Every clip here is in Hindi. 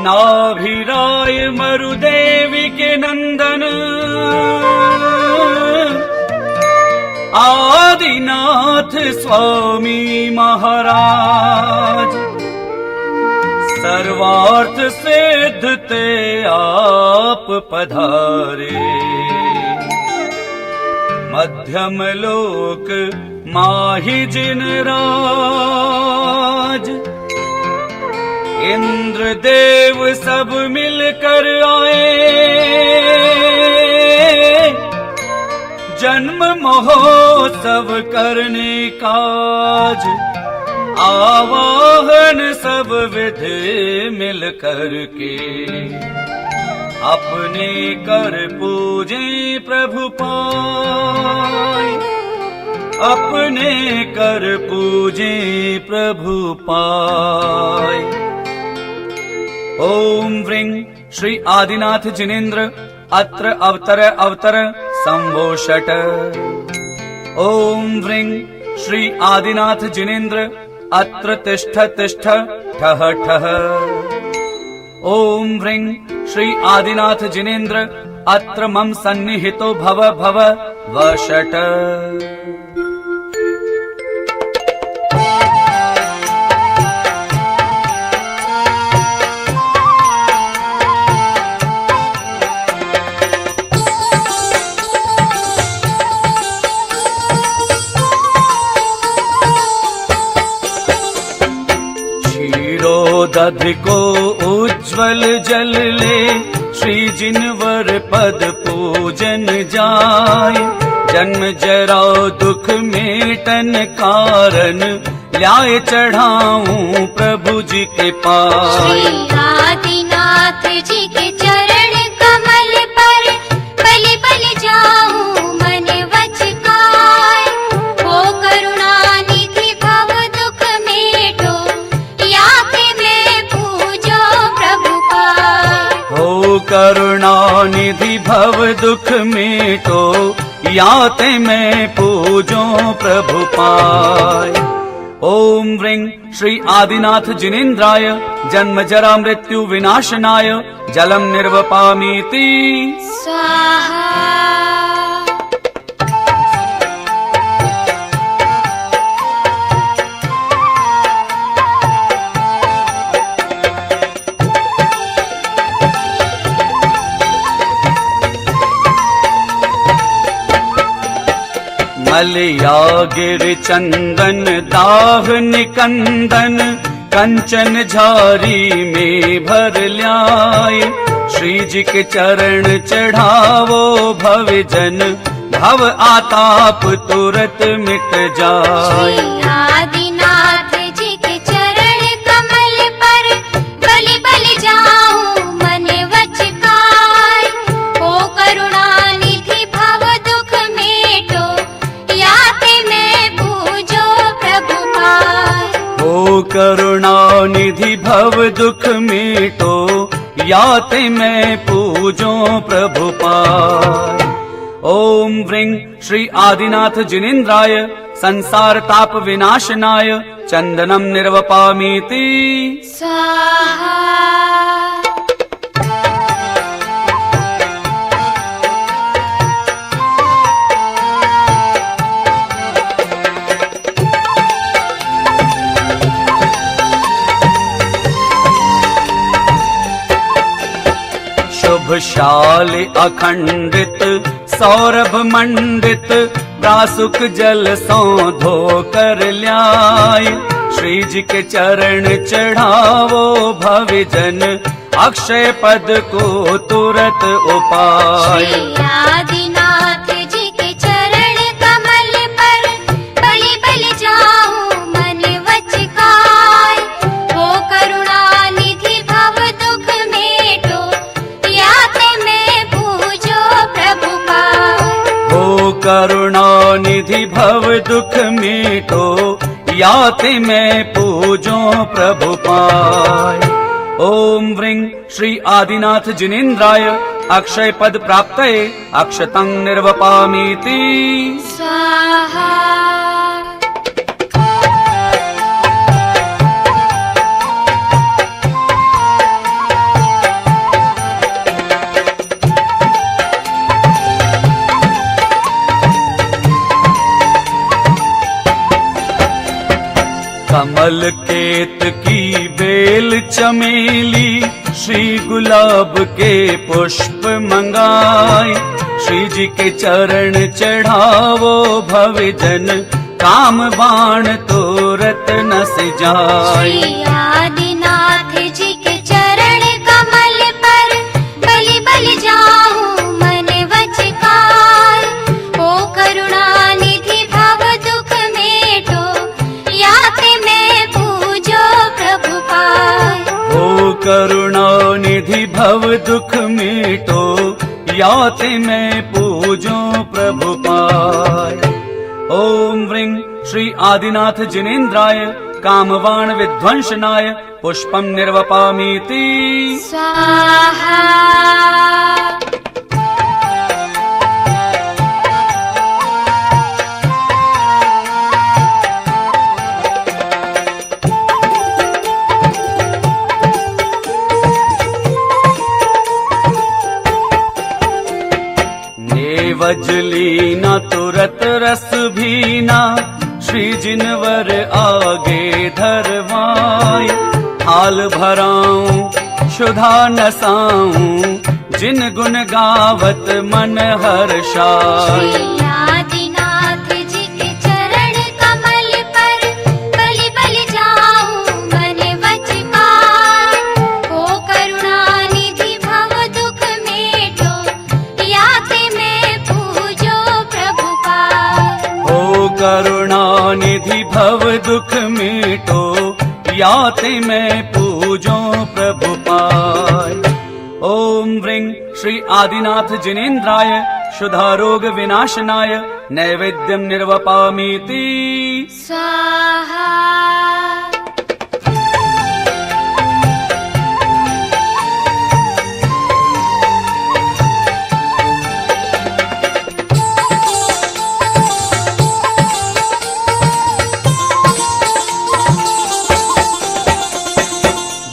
नाभिराय मरुदेवी के नंदन आदिनाथ स्वामी महाराज। सर्वार्थ सिद्ध ते आप पधारे, मध्यम लोक माहि जिन राज। इंद्र देव सब मिलकर आए, जन्म महोत्सव करने काज। आवाहन सब विधि मिल कर के, अपने कर पूजे प्रभु पाय। अपने कर पूजे प्रभु पाय। ओम व्रीं श्री आदिनाथ जिनेन्द्र अत्र अवतर अवतर संभो षट्। ओम व्रीं श्री आदिनाथ जिनेन्द्र अत्र तिष्ठ तिष्ठ ठः ठः। ओम व्रीं श्री आदिनाथ जिनेन्द्र अत्र मम सन्निहितो भव भव वषट्। दधि को उज्ज्वल जल ले, श्री जिनवर पद पूजन जाय। जन्म जरा दुख मेटन कारण, ल्याय चढ़ाऊं प्रभु जी के पाय। श्री आदिनाथ जी के चरण कमल पर, बलि बलि जाऊं मन वच काय। ओ करुणा निधि भव दुख मेटो, याते मैं पूजो प्रभु पाय। हो करुणा निधि भव दुख मेटो, याते मैं पूजो प्रभु पाय। ओम व्रीं श्री आदिनाथ जिनेन्द्राय जन्म जरा मृत्यु विनाशनाय, जलम निर्वपामीति स्वाहा। मलया गिर चंदन दाह निकंदन, कंचन झारी में भर ल्याय। श्री जी के चरण चढ़ावो भवजन, भव आताप तुरत मिट जाय। श्री आदिनाथ जी के चरण कमल पर, बलि बलि जाऊं मन वच काय। ओ करुणा निधि भव दुख मेटो, याते मैं पूजो प्रभु पाय। ओ करुणा निधि भव दुख मेटो, याते मैं पूजो प्रभु पाय। ओम व्रीं श्री आदिनाथ जिनेन्द्राय संसार ताप विनाशनाय, चंदनम निर्वपामीति स्वाहा। शुभशाल अखंडित सौरभ मंडित, ब्रासुक जल सो धो कर ल्याय। श्री जी के चरण चढ़ावो भवजन, अक्षय पद को तुरत उपाय। श्री आदिनाथ जी के चरण कमल पर, बलि बलि जाऊं मन वच काय। ओ करुणा निधि भव दुख मेटो, याते मैं पूजो प्रभु पाय। ओ करुणा निधि भव दुख मेटो, याते मैं पूजो प्रभु पाय। ओम व्रीं श्री आदिनाथ जिनेन्द्राय अक्षय पद प्राप्तये, अक्षतं निर्वपामीति स्वाहा। केत की बेल चमेली श्री गुलाब के पुष्प मंगाए। श्री जी के चरण चढ़ावो भवजन काम बाण तोरत न जाए। श्री आदिनाथ जी के चरण कमल पर बलि बलि जाऊं मन वच काय। ओ करुणा निधि भव दुख मेटो याते मैं पूजो प्रभु पाय। ओ करुणा निधि भव दुख मेटो याते मैं पूजो प्रभु पाय। ओम व्रीं श्री आदिनाथ जिनेन्द्राय कामवाण विध्वंसनाय पुष्पम निर्वपामीति स्वाहा। वजली न तुरत रस भीना श्री जिनवर आगे धरवाए। हाल भराऊं शुधा नसाऊं जिन गुण गावत मन हर्षाय। श्री आदिनाथ जी के चरण कमल पर बलि बलि जाऊं मन वच काय। ओ करुणा निधि भव दुख मेटो याते मैं पूजो प्रभु पाय। ओ करुणा निधि भव दुख मेटो याते मैं पूजो प्रभु पाय। ओम व्रीं श्री आदिनाथ जिनेन्द्राय शुद्धारोग विनाशनाय नैवेद्यम निर्वपामीति स्वाहा।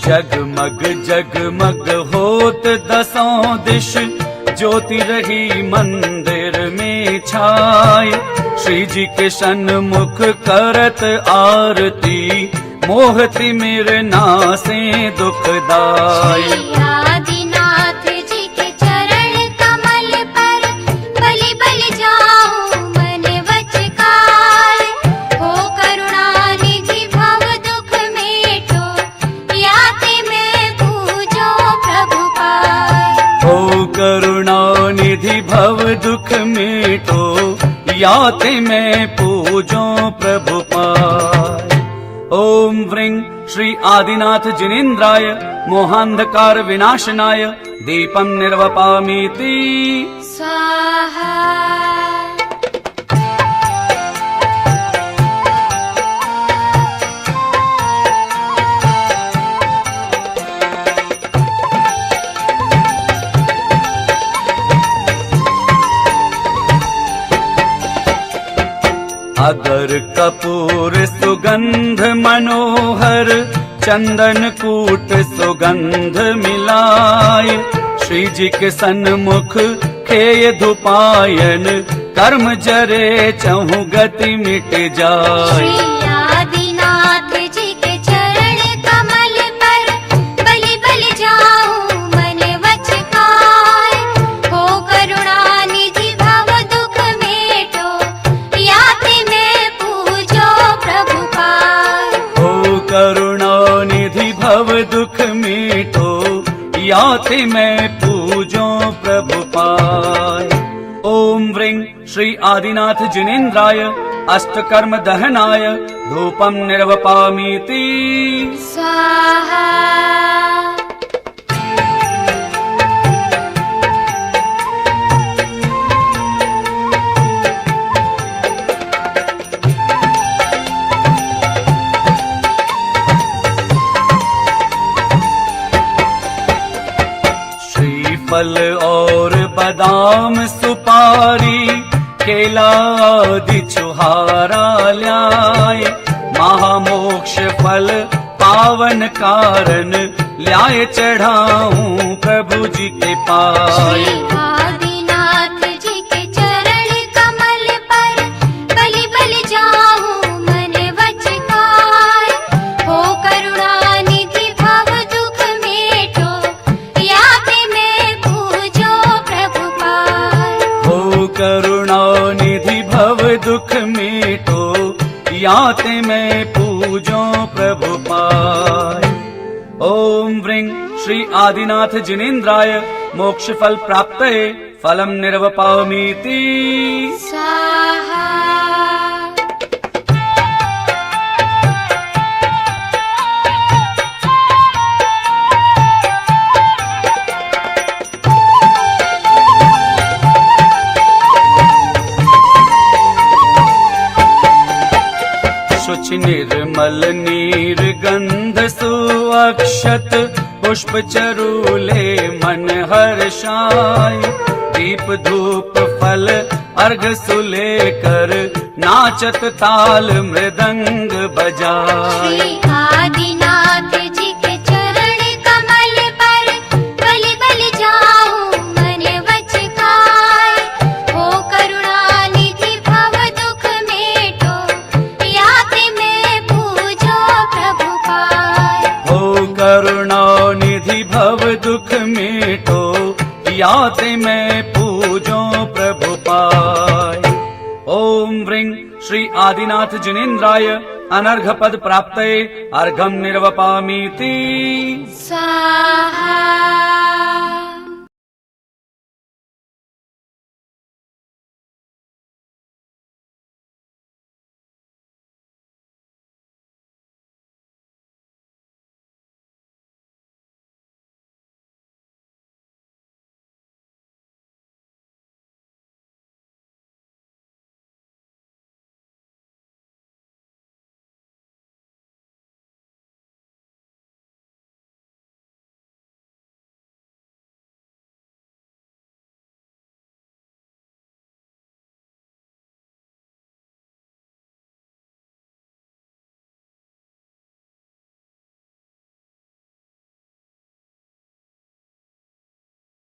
जगमग जगमग होत दसों दिश ज्योति रही मंदिर में छाय। श्री जी के सन्मुख करत आरती मोहति मेरे नासे दुखदाय। श्री आदिनाथ जी के चरण कमल पर बलि बलि जाऊं मन वच काय। ओ करुणा निधि भव दुख मेटो याते मैं पूजो प्रभु पाय। ओ करुणा निधि भव दुख मेटो याते मैं पूजो प्रभु पाय। ओम व्रीं श्री आदिनाथ जिनेन्द्राय मोहांधकार विनाशनाय दीपम निर्वपामीति स्वाहा। अगर कपूर सुगंध मनोहर चंदन कूट सुगंध मिलाए। श्री जी के सन्मुख खेय धुपायन कर्म जरे चहु गति मिट जाए। श्री आदिनाथ जी के चरण कमल पर बलि बलि जाऊं मन वच काय। हो करुणा निधि भव दुख मेटो याते मैं पूजो प्रभु पाय। हो करुणा निधि भव दुख मेटो याते मैं पूजो प्रभु पाय। ओम व्रीं श्री आदिनाथ जिनेन्द्राय अष्टकर्म दहनाय धूपम निर्वपामीति स्वाहा। फल और बादाम सुपारी केला आदि छुहारा ल्याए। महामोक्ष फल पावन कारण ल्याए चढ़ाऊं प्रभु जी के पाए। श्री आदिनाथ जी के चरण कमल पर बलि बलि जाऊं मन वच काय। हो श्री आदिनाथ जिनेन्द्राय मोक्ष फल प्राप्तये फलम निर्वपामीति स्वाहा शुचि निर्मल नीर गंध सुअक्षत पुष्प चरूले मन हर्षाय दीप धूप फल अर्घ सुलेकर नाचत ताल मृदंग बजाय श्री आदिनाथ जी के चरण कमल पर बलि बलि जाऊं मन वच खाय हो करुणा निधि भव दुख मेटो याति में पूजो प्रभु पाय हो करुणा निधि भव दुख मेटो याते मैं पूजो प्रभु पाय। ओम व्रीं श्री आदिनाथ जिनेन्द्राय अनर्घ पद प्राप्तये अर्घम निर्वपामीति स्वाहा।